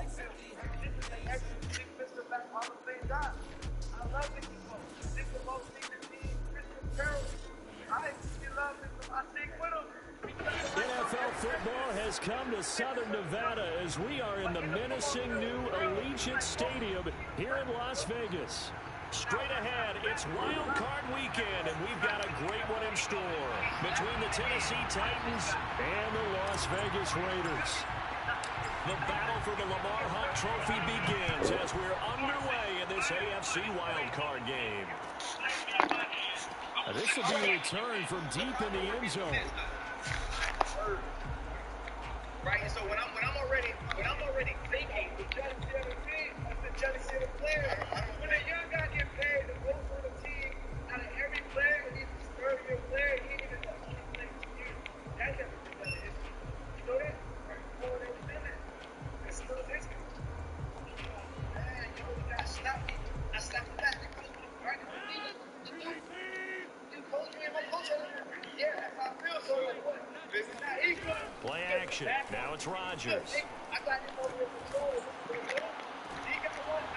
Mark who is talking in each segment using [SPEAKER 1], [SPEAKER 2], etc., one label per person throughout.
[SPEAKER 1] This is an excellent defensive back Hall of Fame guy. I love Nicky Foles. This is the most senior team, Christian Carroll. I love him. I stick with him.
[SPEAKER 2] NFL football has come to Southern Nevada as we are in the menacing new Allegiant Stadium here in Las Vegas. Straight ahead, it's Wild Card Weekend, and we've got a great one in store between the Tennessee Titans and the Las Vegas Raiders. The battle for the Lamar Hunt Trophy begins as we're underway in this AFC Wild Card game. This will be a return from deep in the end zone.
[SPEAKER 1] Right, and so when I'm already thinking, the judge said the team, the judge said the player. When a young guy get paid to vote for the team, out of every player, he's a third-year player, he didn't even know how to play for you. That never been done in history. You know that? Before they did that. It's still history. Man, you know, we got slapped. I slapped the back. Right? You coach me and my coach. Yeah, that's how I feel. So like, what? This is not equal.
[SPEAKER 2] Play action. Now it's Rodgers.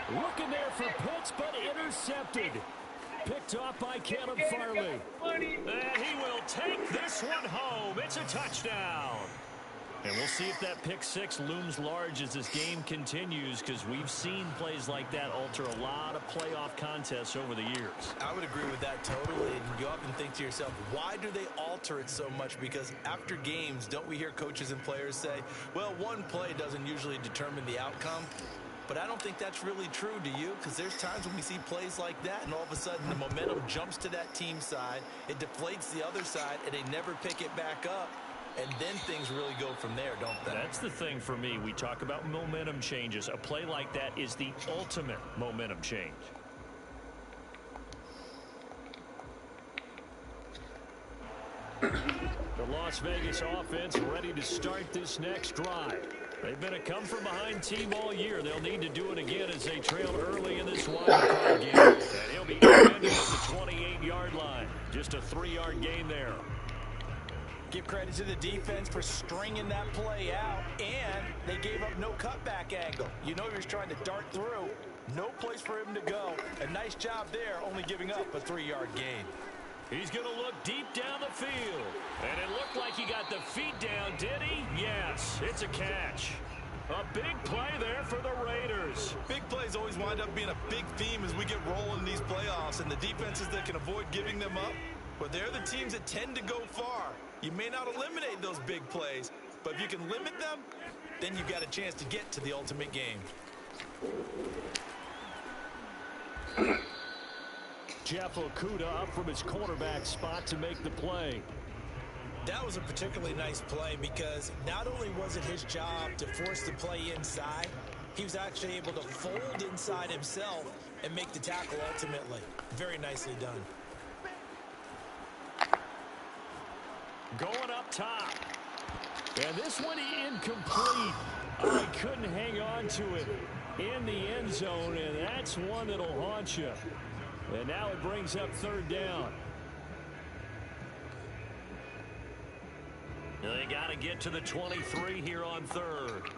[SPEAKER 2] Looking there for Pitts, but intercepted. Picked off by Caleb Farley. And he will take this one home. It's a touchdown. And we'll see if that pick six looms large as this game continues, because we've seen plays like that alter a lot of playoff contests over the years.
[SPEAKER 3] I would agree with that totally. And you often think to yourself, why do they alter it so much? Because after games, don't we hear coaches and players say, well, one play doesn't usually determine the outcome? But I don't think that's really true, do you? Because there's times when we see plays like that, and all of a sudden the momentum jumps to that team side, it deflates the other side, and they never pick it back up. And then things really go from there, don't they?
[SPEAKER 2] That's the thing for me. We talk about momentum changes. A play like that is the ultimate momentum change. The Las Vegas offense ready to start this next drive. They've been a come-from-behind team all year. They'll need to do it again as they trail early in this wild card game. And he'll be defended at the 28-yard line. Just a 3-yard gain there.
[SPEAKER 3] Give credit to the defense for stringing that play out, and they gave up no cutback angle. You know he was trying to dart through. No place for him to go. A nice job there, only giving up a 3-yard gain.
[SPEAKER 2] He's going to look deep down the field. And it looked like he got the feet down, did he? Yes, it's a catch. A big play there for the Raiders.
[SPEAKER 3] Big plays always wind up being a big theme as we get rolling in these playoffs, and the defenses that can avoid giving them up, well, they're the teams that tend to go far. You may not eliminate those big plays, but if you can limit them, then you've got a chance to get to the ultimate game.
[SPEAKER 2] Jeff Okudah up from his cornerback spot to make the play.
[SPEAKER 3] That was a particularly nice play because not only was it his job to force the play inside, he was actually able to fold inside himself and make the tackle ultimately. Very nicely done.
[SPEAKER 2] Going up top. And this one incomplete. Oh, he couldn't hang on to it in the end zone, and that's one that'll haunt you. And now it brings up third down. They got to get to the 23 here on third.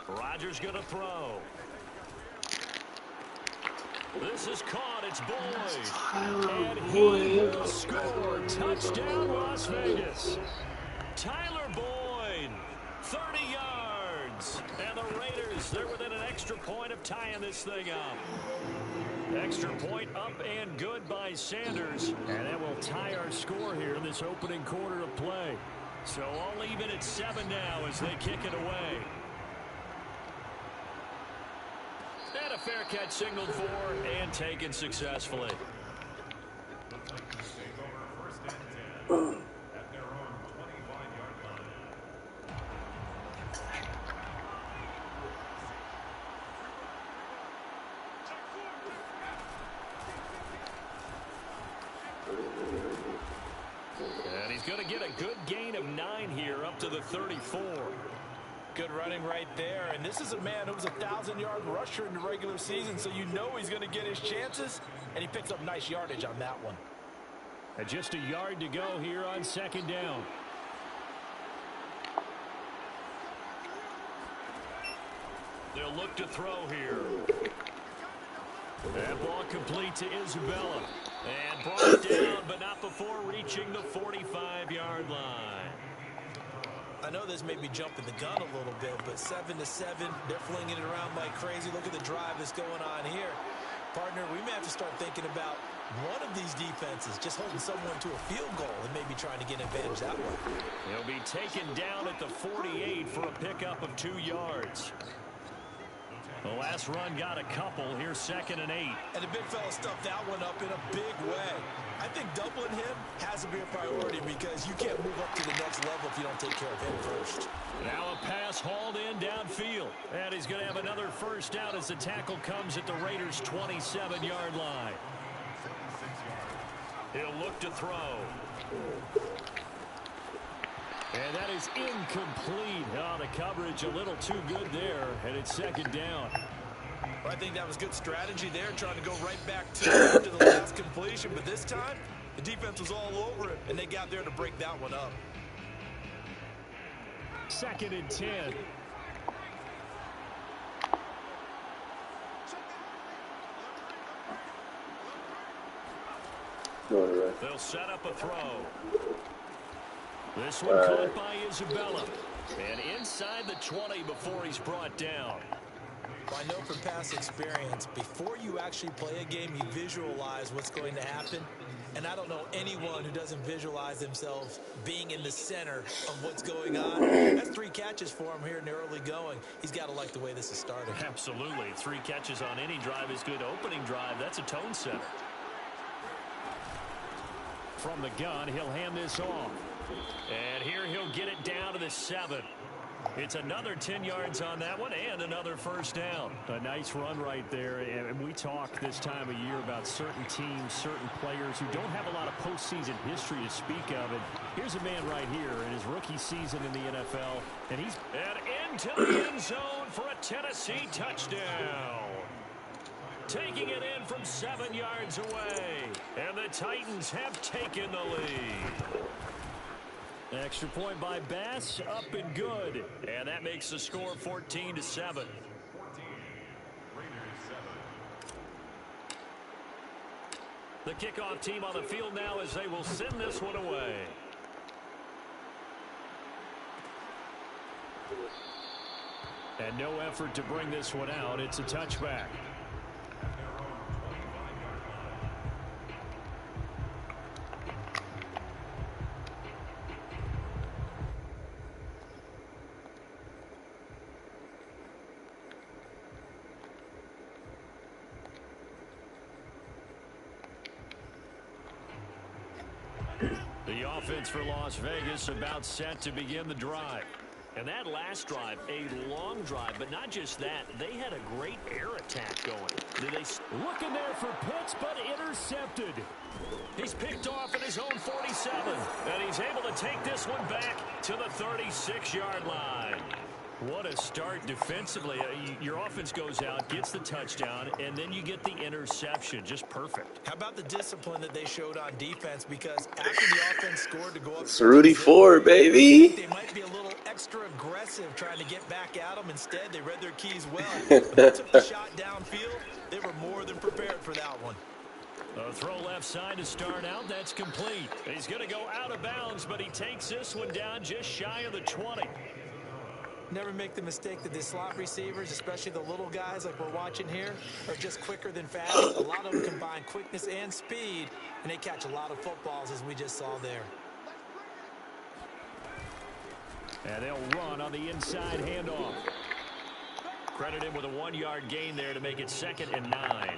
[SPEAKER 2] Rodgers going to throw. This is caught. It's Boyd. And he will score. Touchdown, Las Vegas. Tyler Boyd, 30 yards. And the Raiders, they're within an extra point of tying this thing up. Extra point up and good by Sanders. And that will tie our score here in this opening quarter of play. So all even at 7 now as they kick it away. And a fair catch signaled for and taken successfully. And he's going to get a good gain of 9 here up to the 34.
[SPEAKER 3] Good running right there. And this is a man who was a 1,000-yard rusher in the regular season, so you know he's going to get his chances, and he picks up nice yardage on that one.
[SPEAKER 2] And just a yard to go here on second down. They'll look to throw here. That ball complete to Isabella. And brought down, but not before reaching the 45-yard line.
[SPEAKER 3] I know this may be jumping the gun a little bit, but 7-7, they're flinging it around like crazy. Look at the drive that's going on here. Partner, we may have to start thinking about one of these defenses just holding someone to a field goal and maybe trying to get an advantage that way.
[SPEAKER 2] He'll be taken down at the 48 for a pickup of 2 yards. The last run got a couple. Here's 2nd and 8.
[SPEAKER 3] And the big fella stuffed that one up in a big way. I think doubling him has to be a priority because you can't move up to the next level if you don't take care of him first.
[SPEAKER 2] Now a pass hauled in downfield. And he's going to have another first down as the tackle comes at the Raiders' 27-yard line. He'll look to throw. And that is incomplete. Oh, the coverage a little too good there, and it's 2nd down.
[SPEAKER 3] Well, I think that was good strategy there, trying to go right back to the last completion. But this time, the defense was all over it, and they got there to break that one up.
[SPEAKER 2] 2nd and 10. They'll set up a throw. This one caught by Isabella. And inside the 20 before he's brought down.
[SPEAKER 3] Well, I know from past experience, before you actually play a game, you visualize what's going to happen. And I don't know anyone who doesn't visualize themselves being in the center of what's going on. That's 3 catches for him here in the early going. He's got to like the way this is starting.
[SPEAKER 2] Absolutely. 3 catches on any drive is good. Opening drive, that's a tone setter. From the gun, he'll hand this off. And here he'll get it down to the 7. It's another 10 yards on that one and another first down. A nice run right there. And we talk this time of year about certain teams, certain players who don't have a lot of postseason history to speak of. And here's a man right here in his rookie season in the NFL. And he's into the end zone for a Tennessee touchdown. Taking it in from 7 yards away. And the Titans have taken the lead. Extra point by Bass, up and good. And that makes the score 14-7. The kickoff team on the field now as they will send this one away. And no effort to bring this one out. It's a touchback. The offense for Las Vegas about set to begin the drive. And that last drive, a long drive, but not just that. They had a great air attack going. Looking there for Pitts, but intercepted. He's picked off at his own 47. And he's able to take this one back to the 36-yard line. What a start defensively. Your offense goes out, gets the touchdown, and then you get the interception. Just perfect.
[SPEAKER 3] How about the discipline that they showed on defense? Because after the offense scored to go up,
[SPEAKER 4] it's Rudy Ford, baby.
[SPEAKER 3] They might be a little extra aggressive trying to get back at them. Instead, they read their keys well. When they took the shot downfield, they were more than prepared for that one.
[SPEAKER 2] A throw left side to start out. That's complete. He's going to go out of bounds, but he takes this one down just shy of the 20.
[SPEAKER 3] Never make the mistake that the slot receivers, especially the little guys like we're watching here, are just quicker than fast. A lot of them combine quickness and speed, and they catch a lot of footballs, as we just saw there.
[SPEAKER 2] And they'll run on the inside handoff. Credit him with a 1-yard gain there to make it 2nd and 9.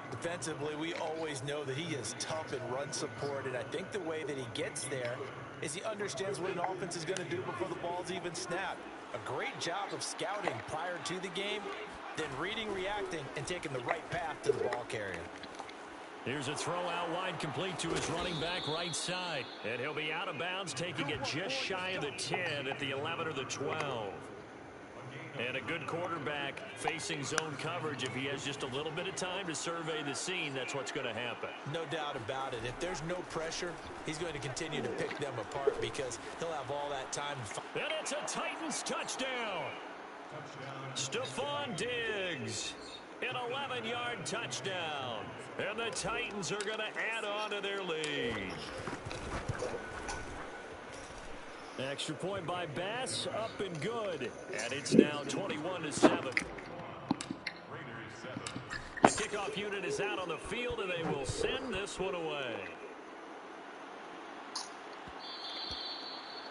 [SPEAKER 3] Defensively, we always know that he is tough in run support, and I think the way that he gets there is he understands what an offense is going to do before the ball's even snapped. A great job of scouting prior to the game, then reading, reacting, and taking the right path to the ball carrier.
[SPEAKER 2] Here's a throw out wide complete to his running back right side. And he'll be out of bounds, taking it just shy of the 10 at the 11 or the 12. And a good quarterback facing zone coverage. If he has just a little bit of time to survey the scene, that's what's going to happen.
[SPEAKER 3] No doubt about it. If there's no pressure, he's going to continue to pick them apart because he'll have all that time.
[SPEAKER 2] And it's a Titans touchdown. Stephon Diggs, an 11-yard touchdown. And the Titans are going to add on to their lead. Extra point by Bass, up and good. And it's now 21-7. The kickoff unit is out on the field, and they will send this one away.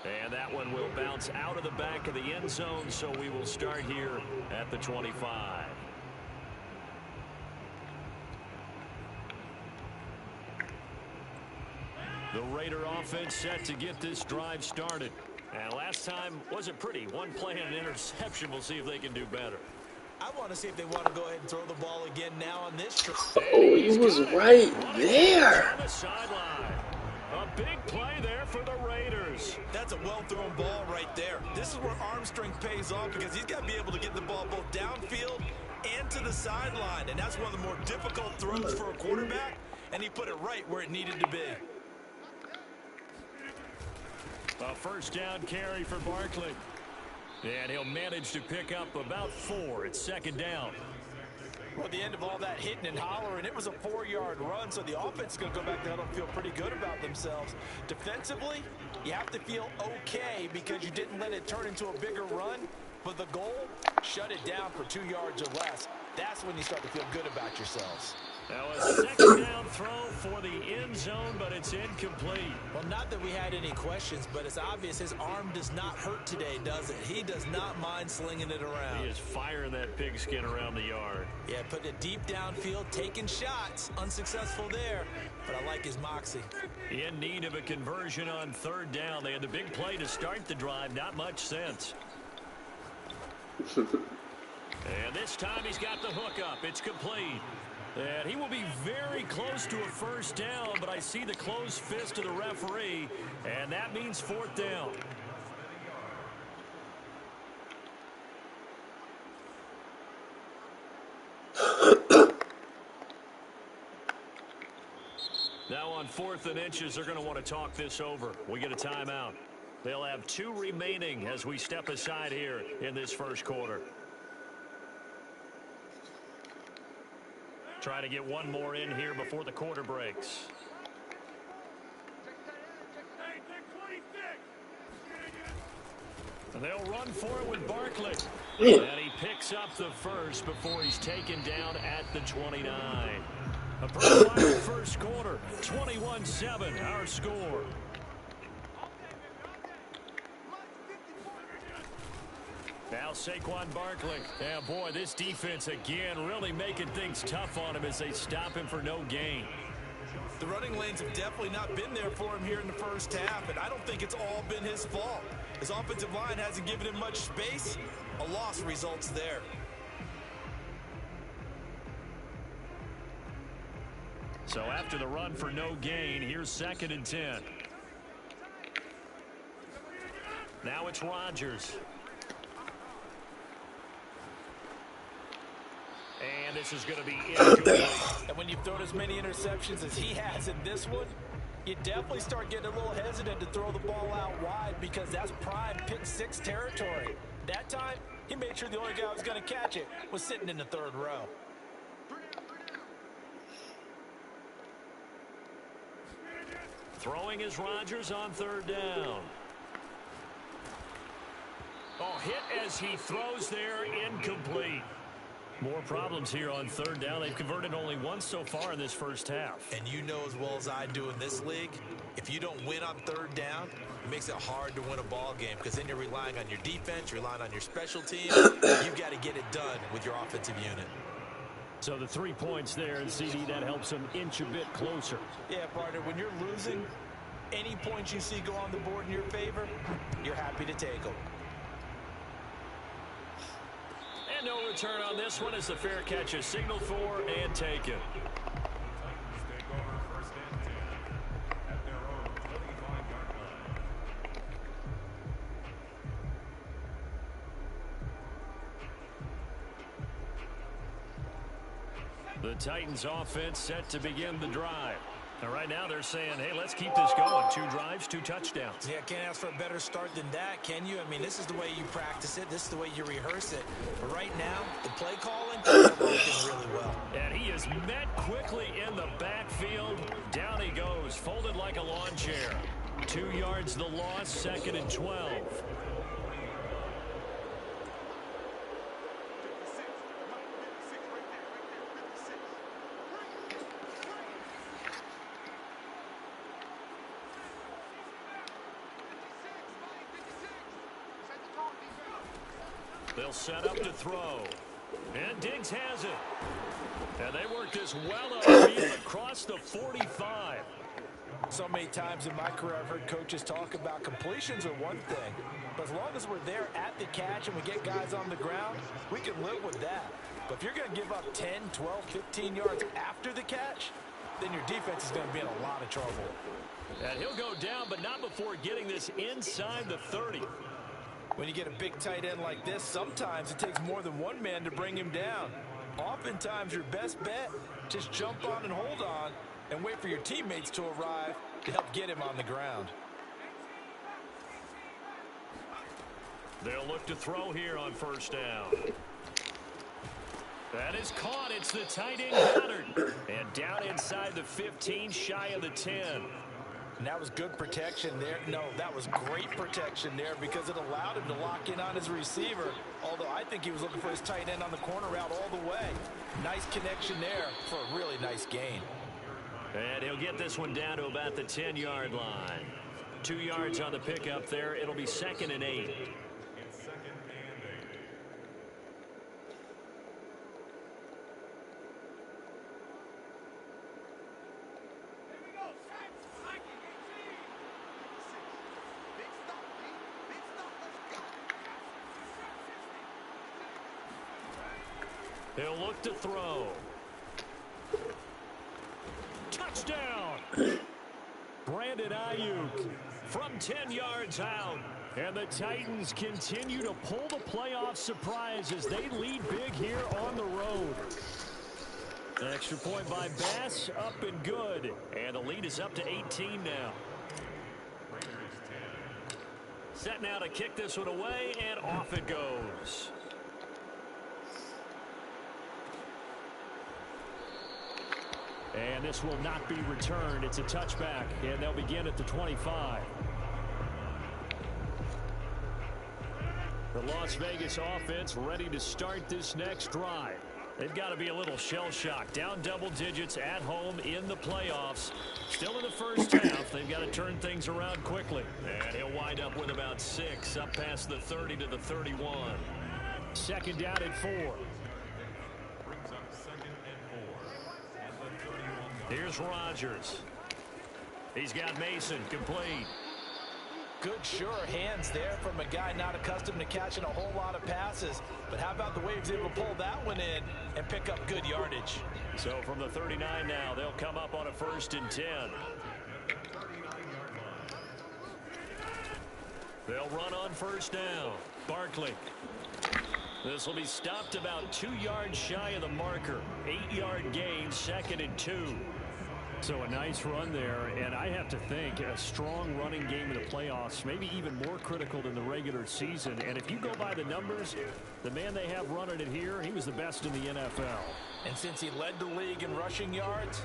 [SPEAKER 2] And that one will bounce out of the back of the end zone, so we will start here at the 25. The Raider offense set to get this drive started. And last time wasn't pretty. One play and an interception. We'll see if they can do better.
[SPEAKER 3] I want to see if they want to go ahead and throw the ball again now on this trip.
[SPEAKER 4] Oh, he was right there.
[SPEAKER 2] On the sideline. A big play there for the Raiders.
[SPEAKER 3] That's a well-thrown ball right there. This is where arm strength pays off because he's got to be able to get the ball both downfield and to the sideline. And that's one of the more difficult throws for a quarterback. And he put it right where it needed to be.
[SPEAKER 2] A first down carry for Barkley. And he'll manage to pick up about 4. It's second down.
[SPEAKER 3] Well, at the end of all that hitting and hollering, it was a 4-yard run, so the offense is going to go back there and feel pretty good about themselves. Defensively, you have to feel okay because you didn't let it turn into a bigger run. But the goal, shut it down for 2 yards or less. That's when you start to feel good about yourselves.
[SPEAKER 2] Now a second down throw for the end zone, but it's incomplete.
[SPEAKER 3] Well, not that we had any questions, but it's obvious his arm does not hurt today, does it? He does not mind slinging it around.
[SPEAKER 2] He is firing that pigskin around the yard.
[SPEAKER 3] Yeah, putting it deep downfield, taking shots. Unsuccessful there, but I like his moxie.
[SPEAKER 2] In need of a conversion on third down. They had the big play to start the drive. Not much sense. And this time he's got the hook up. It's complete. And he will be very close to a first down, but I see the closed fist of the referee, and that means fourth down. Now on 4th and inches, they're going to want to talk this over. We get a timeout. They'll have 2 remaining as we step aside here in this first quarter. Trying to get one more in here before the quarter breaks. And they'll run for it with Barkley. And he picks up the first before he's taken down at the 29. A pretty wide first quarter. 21-7, our score. Now Saquon Barkley. Yeah, boy, this defense again really making things tough on him as they stop him for no gain.
[SPEAKER 3] The running lanes have definitely not been there for him here in the first half, and I don't think it's all been his fault. His offensive line hasn't given him much space. A loss results there.
[SPEAKER 2] So after the run for no gain, here's 2nd and 10. Now it's Rodgers. And this is going to be incomplete.
[SPEAKER 3] And when you've thrown as many interceptions as he has in this one, you definitely start getting a little hesitant to throw the ball out wide because that's prime pick 6 territory. That time, he made sure the only guy who was going to catch it was sitting in the 3rd row.
[SPEAKER 2] Throwing is Rodgers on 3rd down. Oh, hit as he throws there, incomplete. More problems here on 3rd down. They've converted only once so far in this first half.
[SPEAKER 3] And you know as well as I do in this league, if you don't win on 3rd down, it makes it hard to win a ball game because then you're relying on your defense, you're relying on your special teams. You've got to get it done with your offensive unit.
[SPEAKER 2] So the 3 points there, and CD, that helps them inch a bit closer.
[SPEAKER 3] Yeah, partner, when you're losing, any points you see go on the board in your favor, you're happy to take them.
[SPEAKER 2] And no return on this one as the fair catch is signaled for and taken. The Titans offense set to begin the drive. And right now they're saying, hey, let's keep this going. 2 drives, 2 touchdowns.
[SPEAKER 3] Yeah, can't ask for a better start than that, can you? I mean, this is the way you practice it. This is the way you rehearse it. But right now, the play calling, they're working really well.
[SPEAKER 2] And he is met quickly in the backfield. Down he goes, folded like a lawn chair. 2 yards the loss, 2nd and 12. They'll set up to throw. And Diggs has it. And they work this well upfield across the 45.
[SPEAKER 3] So many times in my career I've heard coaches talk about completions are one thing. But as long as we're there at the catch and we get guys on the ground, we can live with that. But if you're going to give up 10, 12, 15 yards after the catch, then your defense is going to be in a lot of trouble.
[SPEAKER 2] And he'll go down, but not before getting this inside the 30.
[SPEAKER 3] When you get a big tight end like this, sometimes it takes more than one man to bring him down. Oftentimes, your best bet, just jump on and hold on and wait for your teammates to arrive to help get him on the ground.
[SPEAKER 2] They'll look to throw here on 1st down. That is caught. It's the tight end Goddard. And down inside the 15, shy of the 10.
[SPEAKER 3] And that was good protection there. No, that was great protection there because it allowed him to lock in on his receiver. Although I think he was looking for his tight end on the corner route all the way. Nice connection there for a really nice gain.
[SPEAKER 2] And he'll get this one down to about the 10-yard line. 2 yards on the pickup there. It'll be 2nd and 8. He'll look to throw. Touchdown! Brandon Ayuk from 10 yards out. And the Titans continue to pull the playoff surprise as they lead big here on the road. An extra point by Bass, up and good. And the lead is up to 18 now. Set now to kick this one away, and off it goes. And this will not be returned. It's a touchback, and they'll begin at the 25. The Las Vegas offense ready to start this next drive. They've got to be a little shell-shocked. Down double digits at home in the playoffs. Still in the first half. They've got to turn things around quickly. And he'll wind up with about 6 up past the 30 to the 31. 2nd down at 4. Here's Rodgers. He's got Mason complete.
[SPEAKER 3] Good, sure hands there from a guy not accustomed to catching a whole lot of passes. But how about the way he was able to pull that one in and pick up good yardage?
[SPEAKER 2] So from the 39 now, they'll come up on a 1st and 10. They'll run on 1st down. Barkley. This will be stopped about 2 yards shy of the marker. 8-yard gain, 2nd and 2. So a nice run there, and I have to think a strong running game in the playoffs, maybe even more critical than the regular season. And if you go by the numbers, the man they have running it here, he was the best in the NFL.
[SPEAKER 3] And since he led the league in rushing yards,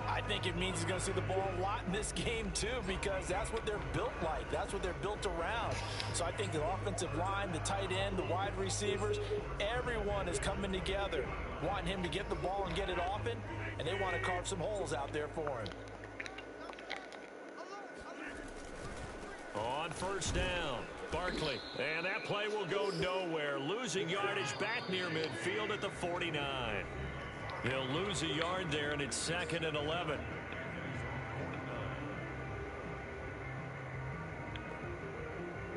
[SPEAKER 3] I think it means he's going to see the ball a lot in this game, too, because that's what they're built like. That's what they're built around. So I think the offensive line, the tight end, the wide receivers, everyone is coming together, wanting him to get the ball and get it often, and they want to carve some holes out there for him.
[SPEAKER 2] On 1st down, Barkley. And that play will go nowhere. Losing yardage back near midfield at the 49. He'll lose a yard there, and it's 2nd and 11.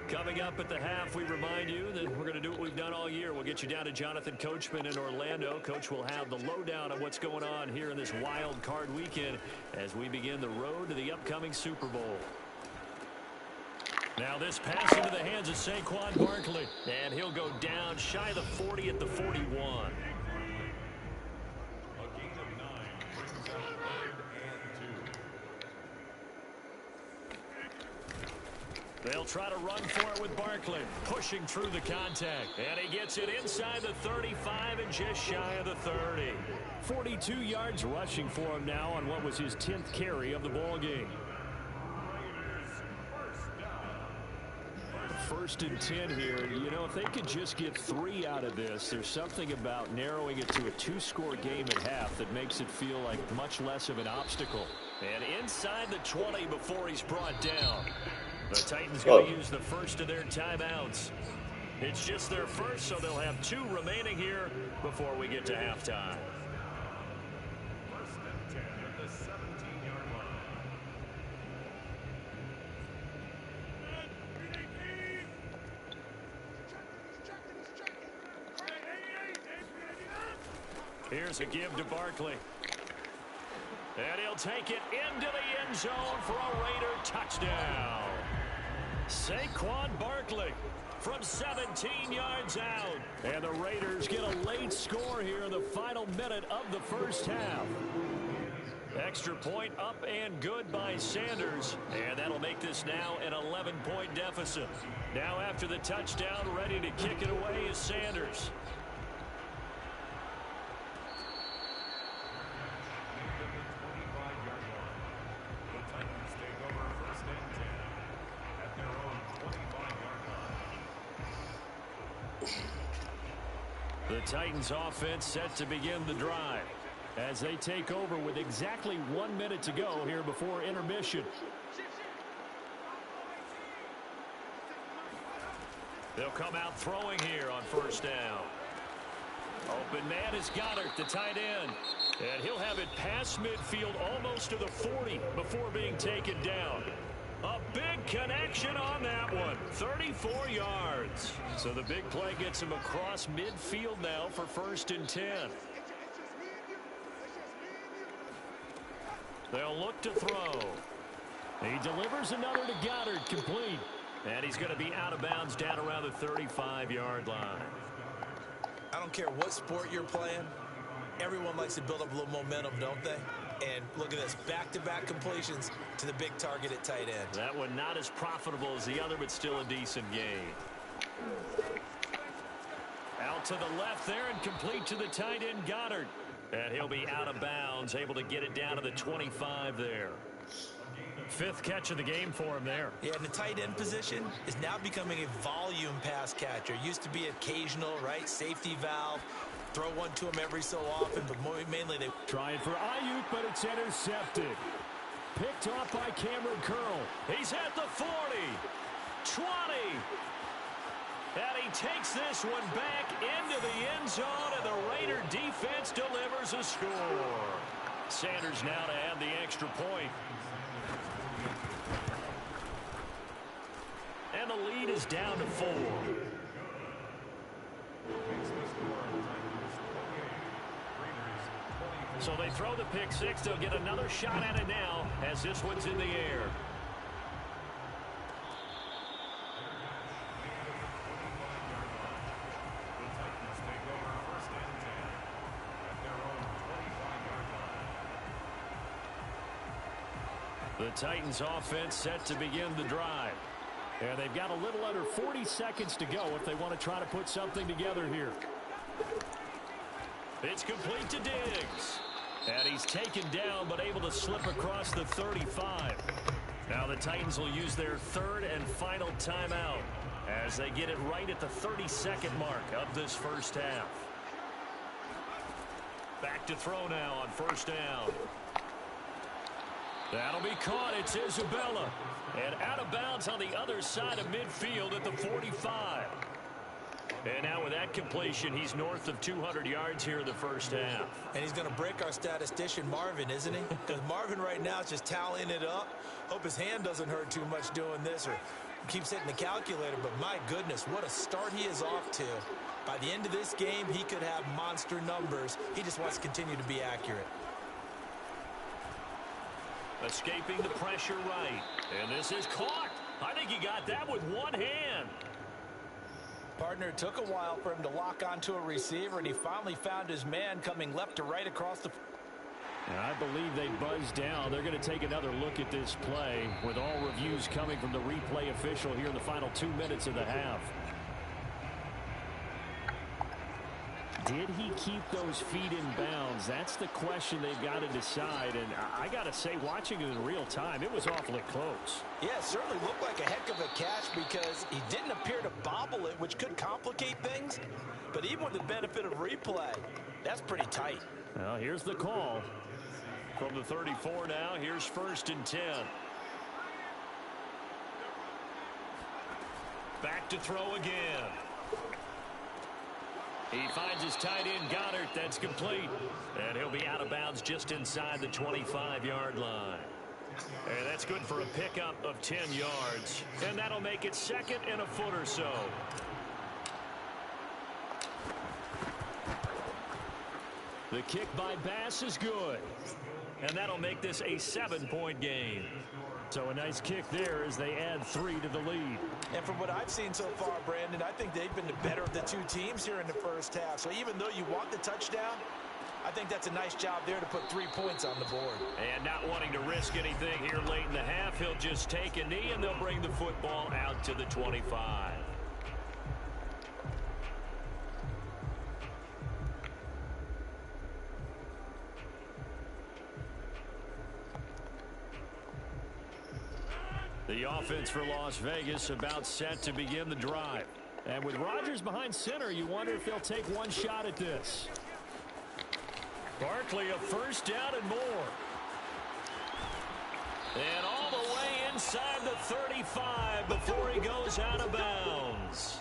[SPEAKER 2] Coming up at the half, we remind you that we're going to do what we've done all year. We'll get you down to Jonathan Coachman in Orlando. Coach will have the lowdown on what's going on here in this wild card weekend as we begin the road to the upcoming Super Bowl. Now this pass into the hands of Saquon Barkley. And he'll go down shy of the 40 at the 41. They'll try to run for it with Barkley, pushing through the contact. And he gets it inside the 35 and just shy of the 30. 42 yards rushing for him now on what was his 10th carry of the ball game. 1st and 10 here. You know, if they could just get 3 out of this, there's something about narrowing it to a 2-score game at half that makes it feel like much less of an obstacle. And inside the 20 before he's brought down. The Titans going to use the first of their timeouts. It's just their first, so they'll have 2 remaining here before we get to halftime. Here's a give to Barkley. And he'll take it into the end zone for a Raider touchdown. Saquon Barkley from 17 yards out. And the Raiders get a late score here in the final minute of the first half. Extra point up and good by Sanders. And that'll make this now an 11-point deficit. Now after the touchdown, ready to kick it away is Sanders. The Titans offense set to begin the drive as they take over with exactly 1 minute to go here before intermission. They'll come out throwing here on first down. Open man is Goddard, the tight end. And he'll have it past midfield almost to the 40 before being taken down. A big connection on that one. 34 yards. So the big play gets him across midfield now for 1st and 10. They'll look to throw. He delivers another to Goddard, complete. And he's going to be out of bounds down around the 35-yard line.
[SPEAKER 3] I don't care what sport you're playing. Everyone likes to build up a little momentum, don't they? And look at this, back-to-back completions to the big target at tight end.
[SPEAKER 2] That one not as profitable as the other, but still a decent gain. Out to the left there and complete to the tight end, Goddard. And he'll be out of bounds, able to get it down to the 25 there. 5th catch of the game for him there.
[SPEAKER 3] Yeah, and the tight end position is now becoming a volume pass catcher. Used to be occasional, right? Safety valve. Throw one to him every so often, but mainly they...
[SPEAKER 2] Trying for Ayuk, but it's intercepted. Picked off by Cameron Curl. He's at the 40. 20. And he takes this one back into the end zone, and the Raider defense delivers a score. Sanders now to add the extra point. And the lead is down to 4. So they throw the pick six. They'll get another shot at it now as this one's in the air. The Titans offense set to begin the drive. And they've got a little under 40 seconds to go if they want to try to put something together here. It's complete to Diggs. And he's taken down but able to slip across the 35. Now the Titans will use their 3rd and final timeout as they get it right at the 32nd mark of this first half. Back to throw now on first down. That'll be caught. It's Isabella. And out of bounds on the other side of midfield at the 45. And now with that completion, he's north of 200 yards here in the first half.
[SPEAKER 3] And he's going to break our statistician, Marvin, isn't he? Because Marvin right now is just tallying it up. Hope his hand doesn't hurt too much doing this or keeps hitting the calculator. But my goodness, what a start he is off to. By the end of this game, he could have monster numbers. He just wants to continue to be accurate.
[SPEAKER 2] Escaping the pressure right. And this is caught. I think he got that with one hand.
[SPEAKER 3] Partner, it took a while for him to lock onto a receiver, and he finally found his man coming left to right across the...
[SPEAKER 2] And I believe they buzzed down. They're going to take another look at this play with all reviews coming from the replay official here in the final 2 minutes of the half. Did he keep those feet in bounds? That's the question they've got to decide. And I got to say, watching it in real time, it was awfully close.
[SPEAKER 3] Yeah, it certainly looked like a heck of a catch because he didn't appear to bobble it, which could complicate things. But even with the benefit of replay, that's pretty tight.
[SPEAKER 2] Well, here's the call. From the 34 now, here's 1st and 10. Back to throw again. He finds his tight end, Goddard. That's complete. And he'll be out of bounds just inside the 25-yard line. And that's good for a pickup of 10 yards. And that'll make it 2nd and a foot or so. The kick by Bass is good. And that'll make this a 7-point game. So a nice kick there as they add 3 to the lead.
[SPEAKER 3] And from what I've seen so far, Brandon, I think they've been the better of the two teams here in the first half. So even though you want the touchdown, I think that's a nice job there to put 3 points on the board.
[SPEAKER 2] And not wanting to risk anything here late in the half, he'll just take a knee and they'll bring the football out to the 25. The offense for Las Vegas about set to begin the drive. And with Rodgers behind center, you wonder if they'll take one shot at this. Barkley, a 1st down and more. And all the way inside the 35 before he goes out of bounds.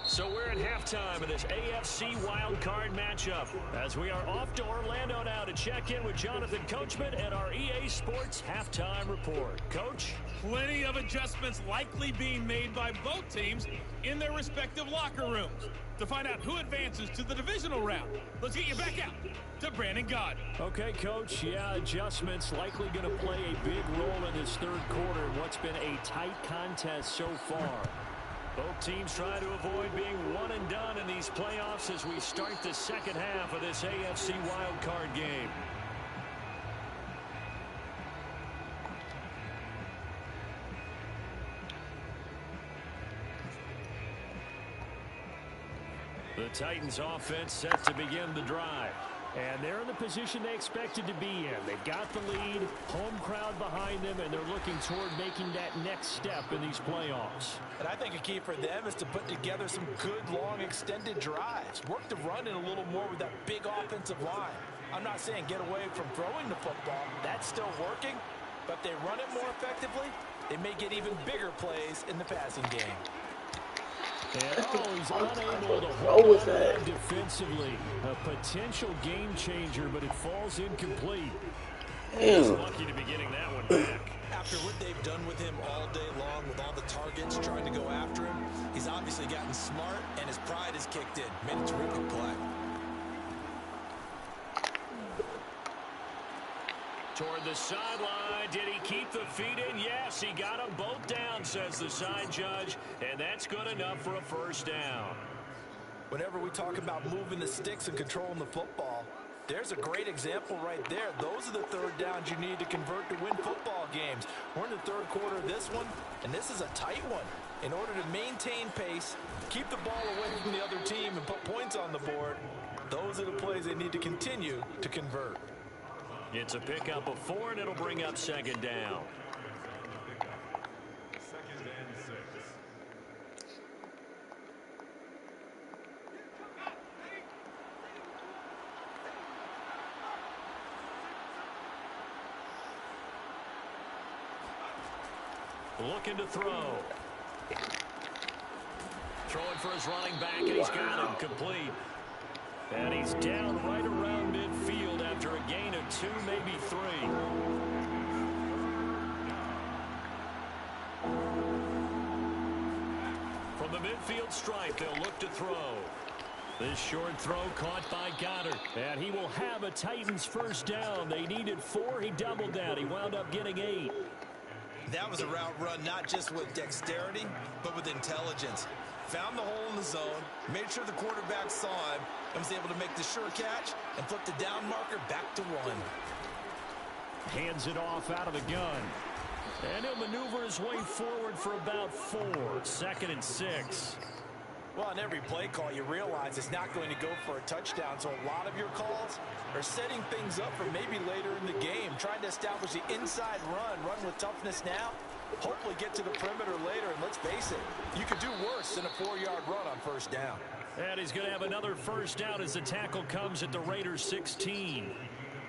[SPEAKER 2] So we're at halftime of this AFC wildcard matchup as we are off to Orlando now to check in with Jonathan Coachman and our EA Sports Halftime Report. Coach?
[SPEAKER 5] Plenty of adjustments likely being made by both teams in their respective locker rooms. To find out who advances to the divisional round, let's get you back out to Brandon Gaudin.
[SPEAKER 2] Okay, Coach. Yeah, adjustments likely going to play a big role in this 3rd quarter in what's been a tight contest so far. Both teams try to avoid being one and done in these playoffs as we start the 2nd half of this AFC wildcard game. The Titans offense set to begin the drive. And they're in the position they expected to be in. They've got the lead, home crowd behind them, and they're looking toward making that next step in these playoffs.
[SPEAKER 3] And I think a key for them is to put together some good, long, extended drives. Work the run in a little more with that big offensive line. I'm not saying get away from throwing the football. That's still working. But if they run it more effectively, they may get even bigger plays in the passing game.
[SPEAKER 2] And he's unable to hold on defensively. A potential game changer, but it falls incomplete. He's lucky to be getting that one back.
[SPEAKER 3] After what they've done with him all day long with all the targets trying to go after him, he's obviously gotten smart and his pride has kicked in. Made a terrific play.
[SPEAKER 2] Toward the sideline, did he keep the feet in? Yes, he got them both down, says the side judge, and that's good enough for a 1st down.
[SPEAKER 3] Whenever we talk about moving the sticks and controlling the football, there's a great example right there. Those are the 3rd downs you need to convert to win football games. We're in the 3rd quarter of this one, and this is a tight one. In order to maintain pace, keep the ball away from the other team, and put points on the board, those are the plays they need to continue to convert.
[SPEAKER 2] It's a pickup of 4, and it'll bring up 2nd down. Looking to throw. Throwing for his running back, and he's got him complete. And he's down right around midfield after a gain of 2, maybe 3. From the midfield stripe, they'll look to throw. This short throw caught by Goddard. And he will have a Titans 1st down. They needed 4. He doubled down. He wound up getting 8.
[SPEAKER 3] That was a route run not just with dexterity, but with intelligence. found the hole in the zone, made sure the quarterback saw him, and was able to make the sure catch and flip the down marker back to 1.
[SPEAKER 2] Hands it off out of the gun. And he'll maneuver his way forward for about 4. 2nd and 6.
[SPEAKER 3] Well, on every play call, you realize it's not going to go for a touchdown, so a lot of your calls are setting things up for maybe later in the game, trying to establish the inside run with toughness now, hopefully get to the perimeter later, and let's face it, you could do worse than a 4-yard run on 1st down.
[SPEAKER 2] And he's going to have another 1st down as the tackle comes at the Raiders' 16.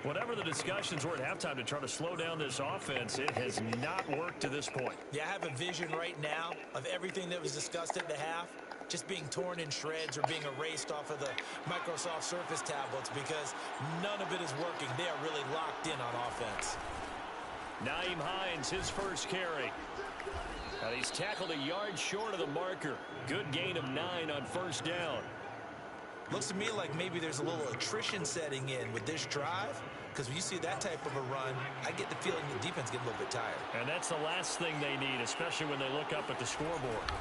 [SPEAKER 2] Whatever the discussions were at halftime to try to slow down this offense, it has not worked to this point.
[SPEAKER 3] Yeah, I have a vision right now of everything that was discussed at the half just being torn in shreds or being erased off of the Microsoft Surface tablets because none of it is working. They are really locked in on offense.
[SPEAKER 2] Nyheim Hines, his 1st carry. And he's tackled a yard short of the marker. Good gain of 9 on 1st down.
[SPEAKER 3] Looks to me like maybe there's a little attrition setting in with this drive, because when you see that type of a run, I get the feeling the defense gets a little bit tired.
[SPEAKER 2] And that's the last thing they need, especially when they look up at the scoreboard.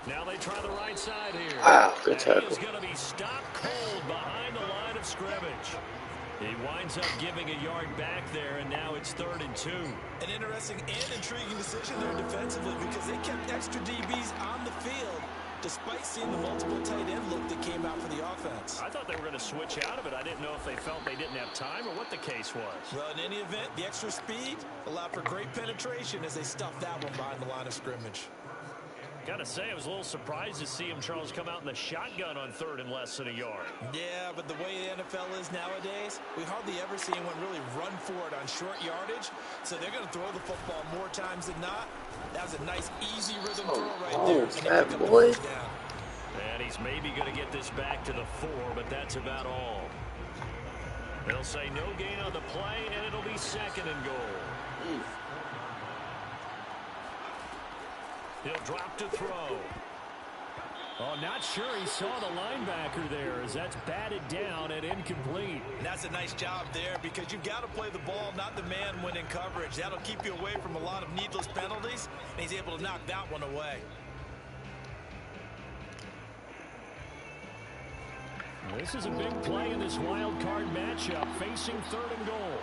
[SPEAKER 2] Now they try the right side here.
[SPEAKER 4] Wow, good tackle.
[SPEAKER 2] He is going to be stopped cold behind the line of scrimmage. He winds up giving a yard back there, and now it's 3rd and 2.
[SPEAKER 3] An interesting and intriguing decision there defensively because they kept extra DBs on the field despite seeing the multiple tight end look that came out for the offense.
[SPEAKER 2] I thought they were going to switch out of it. I didn't know if they felt they didn't have time or what the case was.
[SPEAKER 3] Well, in any event, the extra speed allowed for great penetration as they stuffed that one behind the line of scrimmage.
[SPEAKER 2] Gotta say, I was a little surprised to see him, Charles, come out in the shotgun on 3rd and less than a yard.
[SPEAKER 3] Yeah, but the way the NFL is nowadays, we hardly ever see anyone really run for it on short yardage. So they're going to throw the football more times than not. That was a nice, easy rhythm throw right there.
[SPEAKER 4] Fat boy.
[SPEAKER 2] And he's maybe going to get this back to the 4, but that's about all. They'll say no gain on the play, and it'll be 2nd and goal. He'll drop to throw. Oh, not sure he saw the linebacker there as that's batted down and incomplete.
[SPEAKER 3] And that's a nice job there because you've got to play the ball, not the man when in coverage. That'll keep you away from a lot of needless penalties, and he's able to knock that one away.
[SPEAKER 2] This is a big play in this wild card matchup, facing 3rd and goal.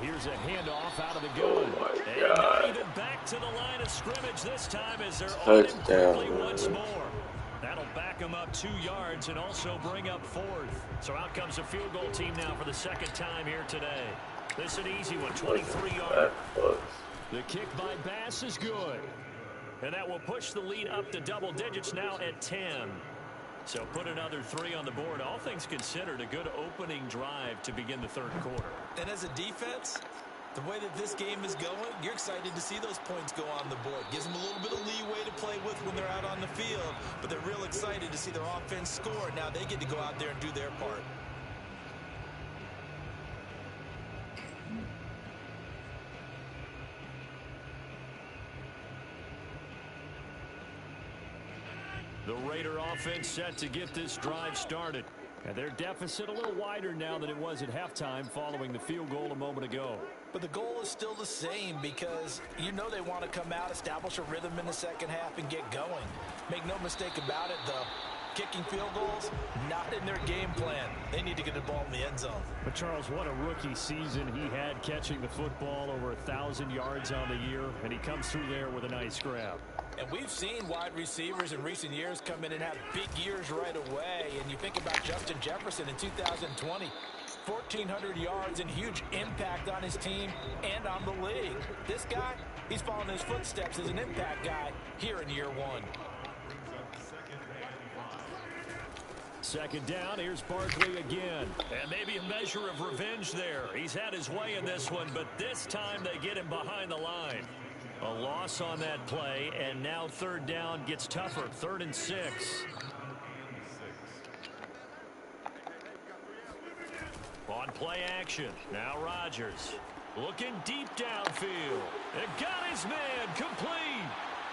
[SPEAKER 2] Here's a handoff out of the gun.
[SPEAKER 4] Oh,
[SPEAKER 2] and not even back to the line of scrimmage this time as they're on him quickly once more. That'll back them up 2 yards and also bring up 4th. So out comes the field goal team now for the 2nd time here today. This is an easy one, 23-yard. The kick by Bass is good. And that will push the lead up to double digits now at 10. So put another 3 on the board. All things considered, a good opening drive to begin the 3rd quarter.
[SPEAKER 3] And as a defense, the way that this game is going, you're excited to see those points go on the board. Gives them a little bit of leeway to play with when they're out on the field. But they're real excited to see their offense score. Now they get to go out there and do their part.
[SPEAKER 2] The Raider offense set to get this drive started. And their deficit a little wider now than it was at halftime following the field goal a moment ago.
[SPEAKER 3] But the goal is still the same because you know they want to come out, establish a rhythm in the 2nd half, and get going. Make no mistake about it, though. Kicking field goals, not in their game plan. They need to get the ball in the end zone.
[SPEAKER 2] But, Charles, what a rookie season he had catching the football, over 1,000 yards on the year, and he comes through there with a nice grab.
[SPEAKER 3] And we've seen wide receivers in recent years come in and have big years right away. And you think about Justin Jefferson in 2020, 1,400 yards and huge impact on his team and on the league. This guy, he's following his footsteps as an impact guy here in year 1.
[SPEAKER 2] 2nd down, here's Barkley again. And maybe a measure of revenge there. He's had his way in this one, but this time they get him behind the line. A loss on that play, and now 3rd down gets tougher. 3rd and 6. On play action, now Rodgers. Looking deep downfield. It got his man complete.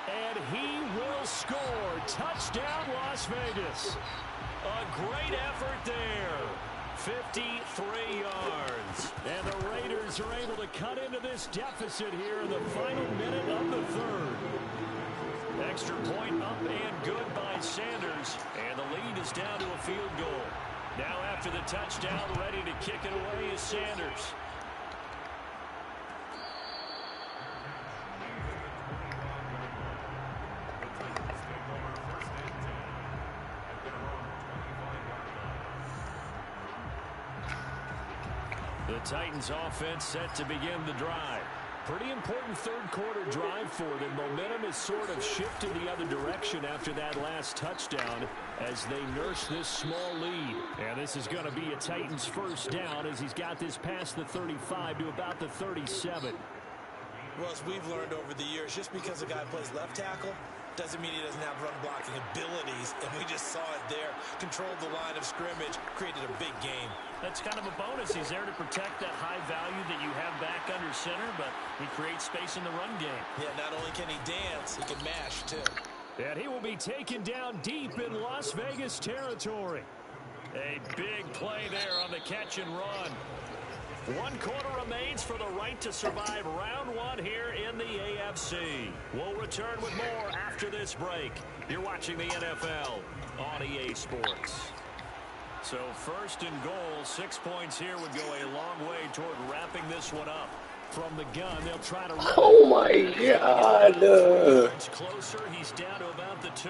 [SPEAKER 2] And he will score. Touchdown, Las Vegas. A great effort there. 53 yards. And the Raiders are able to cut into this deficit here in the final minute of the third. Extra point up and good by Sanders. And the lead is down to a field goal. Now after the touchdown, ready to kick it away is Sanders. The Titans offense set to begin the drive. Pretty important third quarter drive for them. Momentum has sort of shifted the other direction after that last touchdown as they nurse this small lead. And this is going to be a Titans first down as he's got this past the 35 to about the 37.
[SPEAKER 3] Well, as we've learned over the years, just because a guy plays left tackle doesn't mean he doesn't have run blocking abilities, and we just saw it there. Controlled the line of scrimmage, created a big game.
[SPEAKER 2] That's kind of a bonus. He's there to protect that high value that you have back under center, but he creates space in the run game.
[SPEAKER 3] Yeah, not only can he dance, he can mash, too.
[SPEAKER 2] And he will be taken down deep in Las Vegas territory. A big play there on the catch and run. 1 quarter remains for the right to survive round 1 here in the AFC. We'll return with more after this break. You're watching the NFL on EA Sports. So first and goal, 6 points here would go a long way toward wrapping this one up. From the gun, they'll try to run.
[SPEAKER 4] Oh my God.
[SPEAKER 2] It's closer. He's down to about the 2.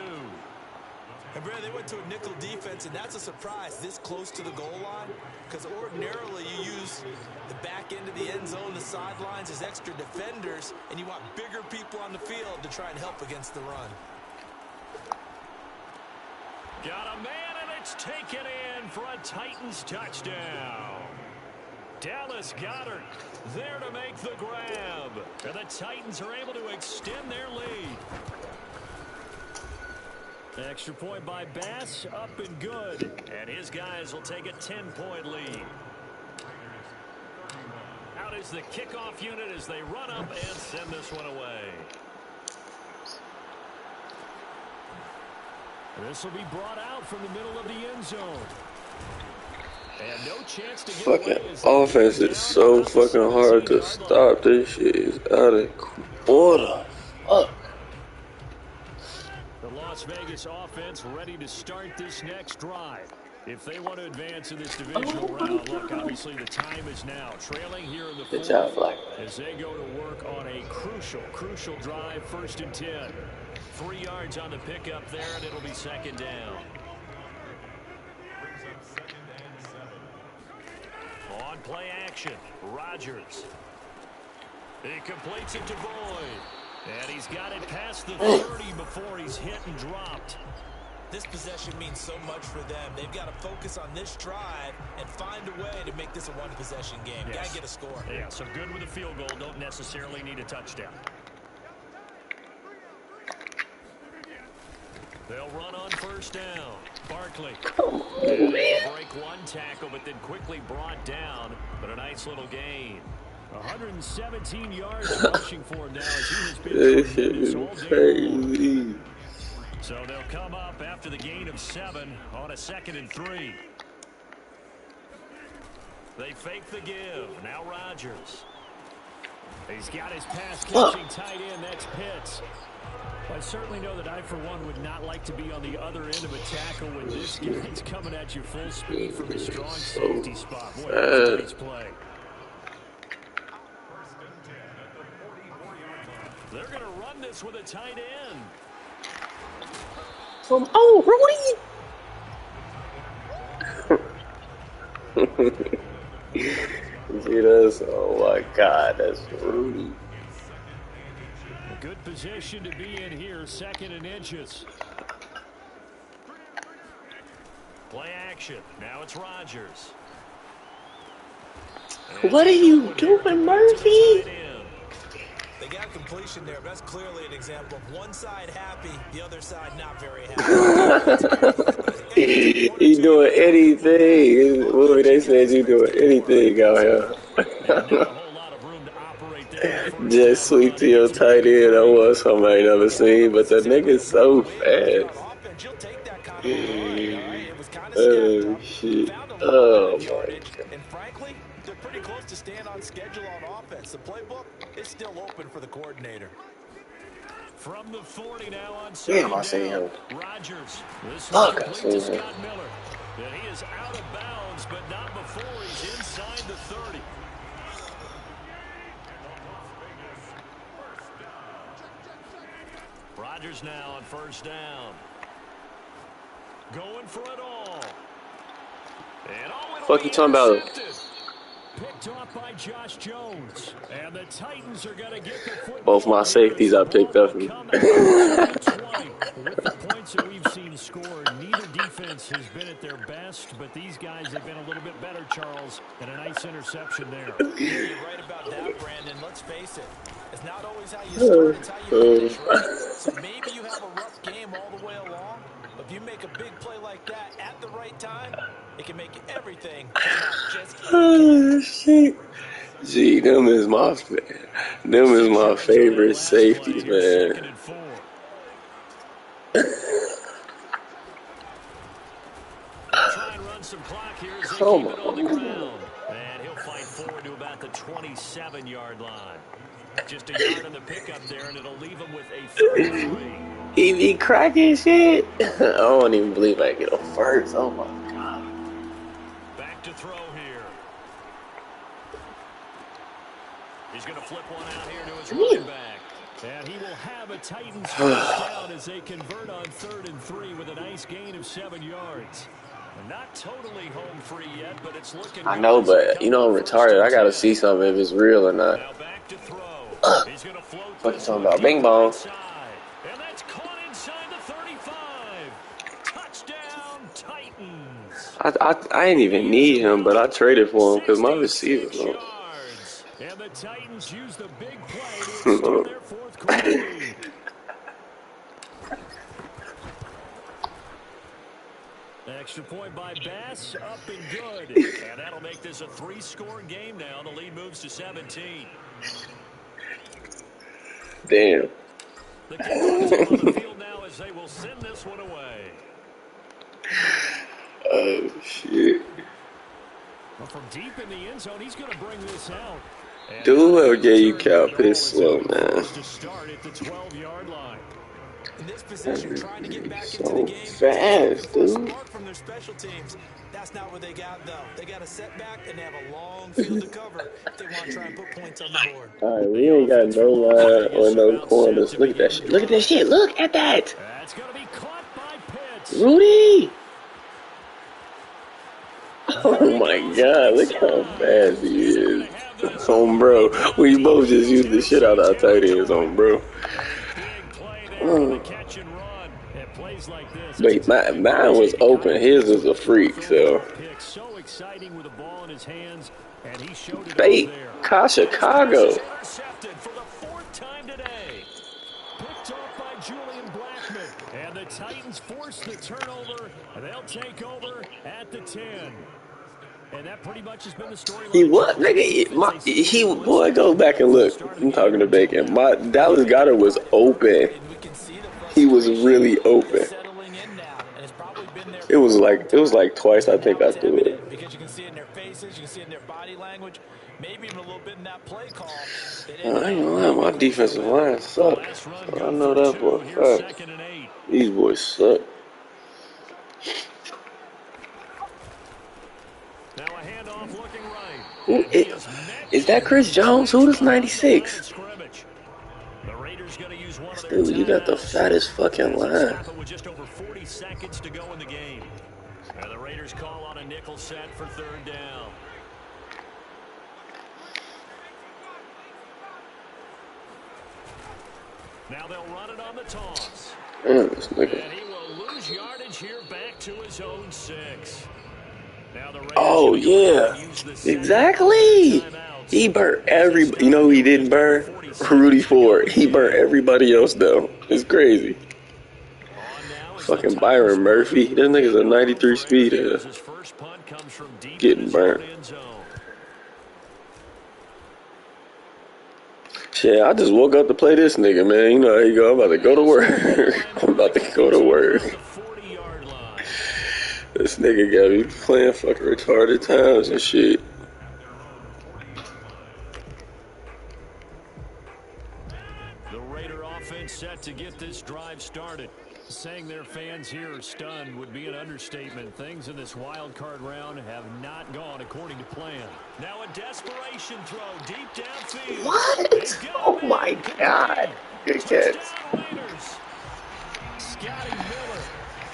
[SPEAKER 3] And Brad, they went to a nickel defense, and that's a surprise this close to the goal line, because ordinarily you use the back end of the end zone, the sidelines as extra defenders, and you want bigger people on the field to try and help against the run.
[SPEAKER 2] Got a man, and it's taken in for a Titans touchdown. Dallas Goedert there to make the grab. And the Titans are able to extend their lead. Extra point by Bass, up and good. And his guys will take a 10-point lead. Out is the kickoff unit as they run up and send this one away. This will be brought out from the middle of the end zone. And no chance to get
[SPEAKER 4] Fucking
[SPEAKER 2] away as
[SPEAKER 4] offense is so fucking hard to stop. This shit is out of order. Fuck.
[SPEAKER 2] The Las Vegas offense ready to start this next drive. If they want to advance in this divisional round, look, obviously the time is now. Trailing here in the
[SPEAKER 4] Good job, Black.
[SPEAKER 2] as they go to work on a crucial drive, 1st and 10. 3 yards on the pickup there, and it'll be 2nd down. On play action, Rodgers. He completes it to Boyd. And he's got it past the 30 before he's hit and dropped.
[SPEAKER 3] This possession means so much for them. They've got to focus on this drive and find a way to make this a one-possession game.
[SPEAKER 2] Yes.
[SPEAKER 3] Got to get a score.
[SPEAKER 2] Yeah, so good with a field goal. Don't necessarily need a touchdown. They'll run on 1st down. Barkley.
[SPEAKER 4] Come on, man.
[SPEAKER 2] Break 1 tackle, but then quickly brought down. But a nice little gain. 117 yards rushing for him now as he has been
[SPEAKER 4] This shit
[SPEAKER 2] tremendous
[SPEAKER 4] is
[SPEAKER 2] all day
[SPEAKER 4] crazy.
[SPEAKER 2] long. So they'll come up after the gain of 7 on a 2nd and 3. They fake the give. Now Rodgers. He's got his pass catching tight end. That's Pitts. I certainly know that I, for one, would not like to be on the other end of a tackle when this guy's coming at you full speed from a strong safety spot. Boy, that's a nice play. They're going to run this with a tight end.
[SPEAKER 4] Rudy. See, that's, oh my God, that's Rudy.
[SPEAKER 2] A good position to be in here, 2nd and inches. Play action. Now it's Rodgers.
[SPEAKER 4] What are you doing, Murphy?
[SPEAKER 3] They got completion there. That's clearly an example of one side happy, the other side not very happy.
[SPEAKER 4] He doing anything. Boy, they said you doing anything out here. Just sweep to your tight end. I was somebody I never seen, but the nigga's so fast. Oh shit. Oh,
[SPEAKER 3] yardage. And frankly, they're pretty close to staying on schedule on offense. The playbook is still open for the coordinator.
[SPEAKER 2] From the 40 now on
[SPEAKER 4] damn, I
[SPEAKER 2] second
[SPEAKER 4] seen
[SPEAKER 2] down.
[SPEAKER 4] him.
[SPEAKER 2] Rodgers. This one
[SPEAKER 4] Fuck, I
[SPEAKER 2] complete
[SPEAKER 4] seen
[SPEAKER 2] to
[SPEAKER 4] him.
[SPEAKER 2] Scott Miller. And he is out of bounds, but not before he's inside the 30. Rodgers now on first down. Going for it all. And
[SPEAKER 4] Fuck you talking about?
[SPEAKER 2] Picked off by Josh Jones. And the Titans are going to get the football.
[SPEAKER 4] Both my safeties I picked up.
[SPEAKER 2] With the points that we've seen scored, neither defense has been at their best, but these guys have been a little bit better, Charles, and a nice interception there.
[SPEAKER 3] You're right about that, Brandon. Let's face it. It's not always how you start, it's how you finish, right? So maybe you have a rough game all the way along, but if you make a big play like that at the right time, it can make everything come out just
[SPEAKER 4] Oh, shit. Gee, them is my favorite safeties, man.
[SPEAKER 2] Try and run some clock here as they
[SPEAKER 4] Come
[SPEAKER 2] keep it on the
[SPEAKER 4] on.
[SPEAKER 2] ground. And he'll fight forward to about the 27-yard line. Just a yard on the pickup there, and it'll leave him with a 33.
[SPEAKER 4] He be cracking shit. I don't even believe I get a first. Oh my god.
[SPEAKER 2] Back to throw here. He's going to flip one out here to his running back. And he will have a Titans first down as they convert on 3rd and 3 with a nice gain of 7 yards. Not totally home free yet, but it's looking.
[SPEAKER 4] I know, but you know I'm retarded. I gotta see something if it's real or not.
[SPEAKER 2] Now back to throw. He's going to float.
[SPEAKER 4] What you talking about? Bing bong.
[SPEAKER 2] And that's caught inside the 35. Touchdown, Titans.
[SPEAKER 4] I didn't even need him, but I traded for him because my receiver.
[SPEAKER 2] Yards. And the Titans use the big play to extend their 4th quarter lead. Extra point by Bass, up and good. And that'll make this a 3-score game now. The lead moves to 17.
[SPEAKER 4] Damn.
[SPEAKER 2] The Cowboys are on the field now as they will send this one away.
[SPEAKER 4] Oh, shit.
[SPEAKER 2] Well, from deep in the end zone, he's going to bring this out. And
[SPEAKER 4] Dude, whoever gave you cow piss slow, man.
[SPEAKER 2] To start at the 12-yard line.
[SPEAKER 3] in this position, trying to get back into
[SPEAKER 4] So
[SPEAKER 3] the game.
[SPEAKER 4] fast, dude.
[SPEAKER 3] Apart from their special teams, that's not what they got, though. They got a setback, and they have a long field to cover if they want to try and put points on the board.
[SPEAKER 4] All right, we ain't got no line or no corners. Look at that shit. Look at that shit. Look at that.
[SPEAKER 2] That's going to be caught by Pitts.
[SPEAKER 4] Rudy. Oh my God! Look how fast he is. On bro, we both just used the shit out of our tight ends on bro. Wait, mine was open. His was a freak. So, hey, Chicago.
[SPEAKER 2] And the Titans force the turnover, and they'll take over at the 10. And that pretty much has been the story.
[SPEAKER 4] He what, nigga? Boy, go back and look. I'm talking to Bacon. My Dallas Goedert was open. He was really open. It was like twice I think I threw it.
[SPEAKER 3] Because you can see it in their faces, you can see it in their body language, maybe even a little bit in that play call.
[SPEAKER 4] I ain't gonna lie, my defensive line sucks. I know that for a fact. These boys suck.
[SPEAKER 2] Now a handoff looking right.
[SPEAKER 4] Is that Chris Jones? Who is 96? Dude, you got the fattest fucking line.
[SPEAKER 2] With just over 40 seconds to go in the game. And the Raiders call on a nickel set for third down. Now they'll run it on the toss.
[SPEAKER 4] Damn, this nigga.
[SPEAKER 2] And he will lose yardage here back to his own 6. Now the Raiders
[SPEAKER 4] Oh, yeah. Exactly. He burnt everybody. You know who he didn't burn? Rudy Ford. He burnt everybody else, though. It's crazy. Fucking Byron Murphy. This nigga's a 93 speeder. Getting burnt. Shit, I just woke up to play this nigga, man. You know how you go. I'm about to go to work. I'm about to go to work. This nigga got me playing fucking retarded times and shit.
[SPEAKER 2] The Raider offense set to get this drive started. Saying their fans here are stunned would be an understatement. Things in this wild card round have not gone according to plan. Now a desperation throw deep downfield.
[SPEAKER 4] What? Oh my god. Good catch.
[SPEAKER 2] Raiders. Scotty Miller,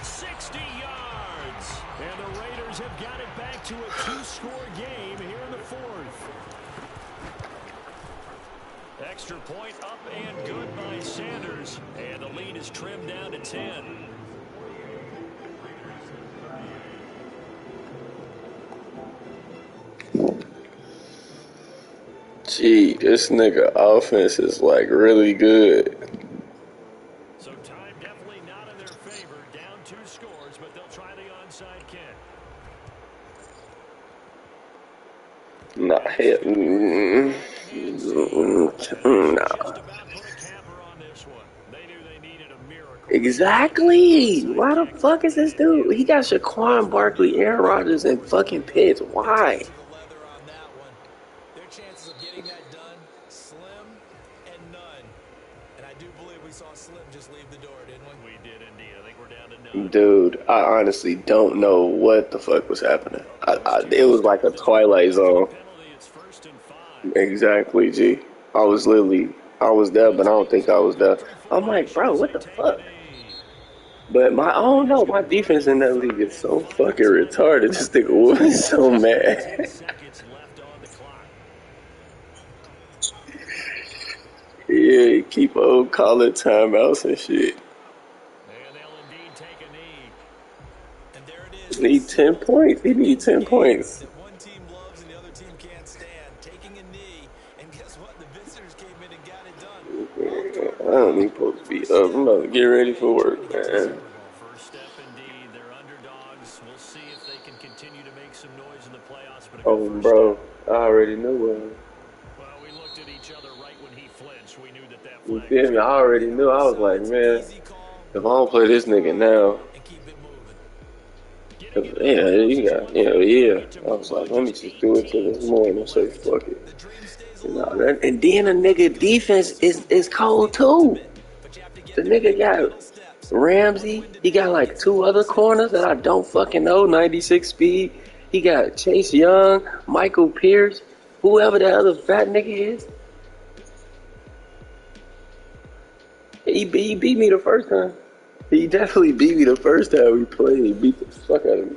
[SPEAKER 2] 60 yards. And the Raiders have got it back to a two-score game here in the fourth. Extra point up and good by Sanders. And the lead is trimmed down to 10.
[SPEAKER 4] Gee, this nigga offense is like really good.
[SPEAKER 2] So time definitely not in their favor. Down 2 scores, but they'll try the onside kick.
[SPEAKER 4] Nah, hell, nah. Exactly. Why the fuck is this dude? He got Shaquan Barkley, Aaron Rodgers, and fucking Pitts. Why?
[SPEAKER 3] Their chances of getting that done, slim and none. And I do believe we saw Slim just leave the door, didn't we?
[SPEAKER 2] We did indeed. I think we're down to none.
[SPEAKER 4] Dude, I honestly don't know what the fuck was happening. It was like a Twilight Zone. Exactly, G. I was there, but I don't think I was there. I'm like, bro, what the fuck? But I don't know, my defense in that league is so fucking retarded. This nigga was so mad. Yeah, keep on calling timeouts and shit.
[SPEAKER 3] And there it is.
[SPEAKER 4] Need 10 points. He need 10 points.
[SPEAKER 3] That one team loves and the other team can't stand. Taking a knee, and guess what? The visitors came in and got it done.
[SPEAKER 4] I don't even supposed to be up. I'm about to get ready for work, man.
[SPEAKER 2] First step indeed. They're underdogs. We'll see if they can continue to make some noise in the playoffs. But
[SPEAKER 4] Oh, bro, I already knew
[SPEAKER 2] well, we looked at each other right when he flinched. We knew that
[SPEAKER 4] You feel me? I already knew. I was like, man, if I don't play this nigga now,
[SPEAKER 3] And keep it moving.
[SPEAKER 4] yeah. I was like, let me just do it till this morning. So fuck it. And then a nigga defense is cold too. The nigga got Ramsey. He got like 2 other corners that I don't fucking know. 96 speed. He got Chase Young, Michael Pierce, whoever that other fat nigga is. He beat me the first time. He definitely beat me the first time we played. He beat the fuck out of me.